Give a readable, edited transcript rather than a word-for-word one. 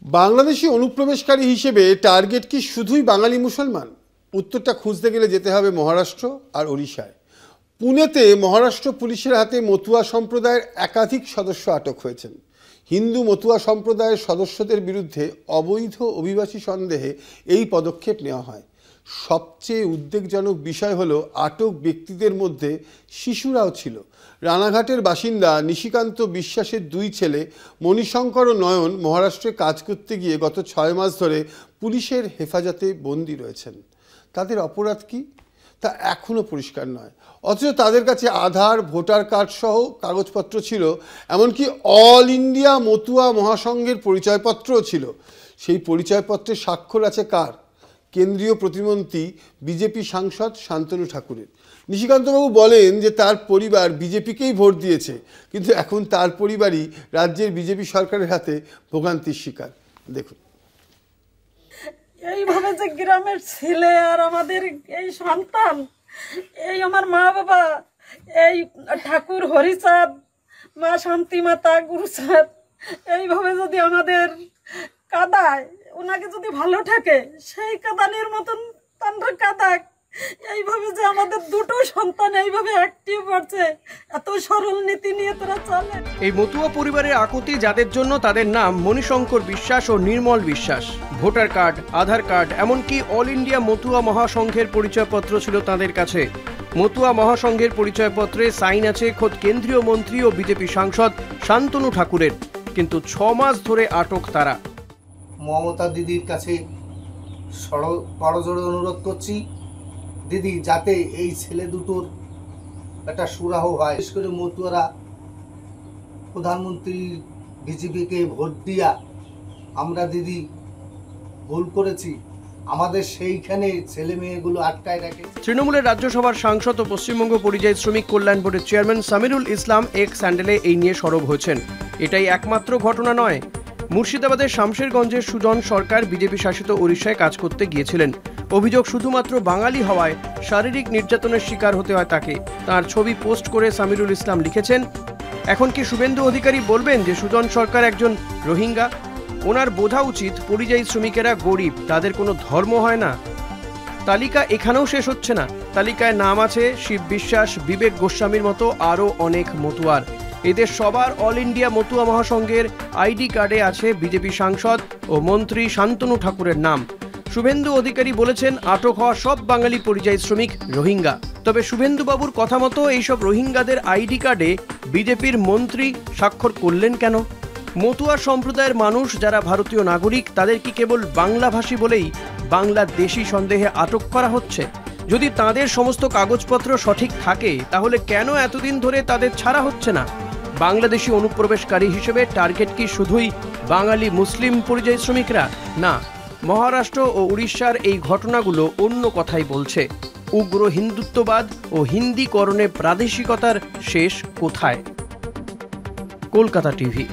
বাংলাদেশি অনুপ্রবেশকারী হিসেবে টার্গেট কি শুধুই বাঙালি মুসলমান? উত্তরটা খুঁজতে গেলে যেতে হবে মহারাষ্ট্র আর ওড়িশায়। পুনেতে মহারাষ্ট্র পুলিশের হাতে মতুয়া সম্প্রদায়ের একাধিক সদস্য আটক হয়েছেন। হিন্দু মতুয়া সম্প্রদায়ের সদস্যদের বিরুদ্ধে অবৈধ অভিবাসী সন্দেহে এই পদক্ষেপ নেওয়া হয়। সবচেয়ে উদ্বেগজনক বিষয় হলো আটক ব্যক্তিদের মধ্যে শিশুরাও ছিল। রানাঘাটের বাসিন্দা নিশিকান্ত বিশ্বাসের দুই ছেলে মণিশঙ্কর ও নয়ন মহারাষ্ট্রে কাজ করতে গিয়ে গত 6 মাস ধরে পুলিশের হেফাজতে বন্দী রয়েছেন। তাদের অপরাধ কি তা এখনও পরিষ্কার নয়, অথচ তাদের কাছে আধার, ভোটার কার্ড সহ কাগজপত্র ছিল, এমনকি অল ইন্ডিয়া মতুয়া মহাসংঘের পরিচয়পত্রও ছিল। সেই পরিচয়পত্রে স্বাক্ষর আছে কার? কেন্দ্রীয় প্রতিমন্ত্রী বিজেপি সাংসদ শান্তনু ঠাকুরের। নিশিকান্তবাবু বলেন যে তার পরিবার বিজেপিকেই ভোট দিয়েছে, কিন্তু এখন তার পরিবারই রাজ্যের বিজেপি সরকারের হাতে ভোগান্তির শিকার। দেখুন, এইভাবে যে গ্রামের ছেলে আর আমাদের এই সন্তান, এই আমার মা বাবা, এই ঠাকুর হরিচাঁদ, মা শান্তি মাতা, গুরুচাঁদ, এইভাবে যদি আমাদের কাদায়, ওনাকে যদি ভালো থাকে সেই কাদানির মতন তান্ডা কাদাক, এইভাবে যে আমাদের দুটো সন্তান এইভাবে অ্যাক্টিভ হচ্ছে, এত সরল নীতি নিয়ে তারা চলে। এই মতুয়া পরিবারের আকুতি, যাদের জন্য তাদের নাম মণিশঙ্কর বিশ্বাস ও নির্মল বিশ্বাস। ভোটার কার্ড, আধার কার্ড, এমনকি অল ইন্ডিয়া মতুয়া মহাসংঘের পরিচয়পত্র ছিল তাদের কাছে। মতুয়া মহাসংঘের পরিচয়পত্রে সাইন আছে খোদ কেন্দ্রীয় মন্ত্রী ও বিজেপি সাংসদ শান্তনু ঠাকুরের, কিন্তু 6 মাস ধরে আটক তারা। মমতা দিদির কাছে বড়জোড়ে অনুরোধ করছি, দিদি যাতে এই ছেলে দুটোর একটা সুরাহ হয়। বিশেষ করে মতুয়ারা প্রধানমন্ত্রী বিজেপিকে ভোট দিয়া আমরা দিদি ভুল করেছি, আমাদের সেইখানে ছেলে মেয়েগুলো আটকায় রাখে। তৃণমূলের রাজ্যসভার সাংসদ ও পশ্চিমবঙ্গ পরিযায়ী শ্রমিক কল্যাণ বোর্ডের চেয়ারম্যান সামিরুল ইসলাম এক্স হ্যান্ডেলে এই নিয়ে সরব হয়েছেন। এটাই একমাত্র ঘটনা নয়। মুর্শিদাবাদের শামশেরগঞ্জের সুজন সরকার বিজেপি শাসিত ওড়িশায় কাজ করতে গিয়েছিলেন। অভিযোগ শুধুমাত্র বাঙালি হওয়ায় শারীরিক নির্যাতনের শিকার হতে হয় তাকে। তার ছবি পোস্ট করে সামিরুল ইসলাম লিখেছেন, এখন কি শুভেন্দু অধিকারী বলবেন যে সুজন সরকার একজন রোহিঙ্গা? ওনার বোঝা উচিত পরিযায়ী শ্রমিকেরা গরিব, তাদের কোনো ধর্ম হয় না। তালিকা এখানেও শেষ হচ্ছে না। তালিকায় নাম আছে শিব বিশ্বাস, বিবেক গোস্বামীর মতো আরও অনেক মতুয়ার। এদের সবার অল ইন্ডিয়া মতুয়া মহাসংঘের আইডি কার্ডে আছে বিজেপি সাংসদ ও মন্ত্রী শান্তনু ঠাকুরের নাম। শুভেন্দু অধিকারী বলেছেন আটক হওয়া সব বাঙালি পরিযায়ী শ্রমিক রোহিঙ্গা। তবে শুভেন্দু বাবুর কথা মতো এইসব রোহিঙ্গাদের আইডি কার্ডে বিজেপির মন্ত্রী স্বাক্ষর করলেন কেন? মতুয়া সম্প্রদায়ের মানুষ যারা ভারতীয় নাগরিক, তাদের কি কেবল বাংলাভাষী বলেই বাংলাদেশি সন্দেহে আটক করা হচ্ছে? যদি তাদের সমস্ত কাগজপত্র সঠিক থাকে তাহলে কেন এতদিন ধরে তাদের ছাড়া হচ্ছে না? বাংলাদেশি অনুপ্রবেশকারী হিসেবে টার্গেট কি শুধুই বাঙালি মুসলিম পরিযায়ী শ্রমিকরা? না, মহারাষ্ট্র ও উড়িষ্যার এই ঘটনাগুলো অন্য কথাই বলছে। উগ্র হিন্দুত্ববাদ ও হিন্দিকরণে প্রাদেশিকতার শেষ কোথায়? কলকাতা টিভি।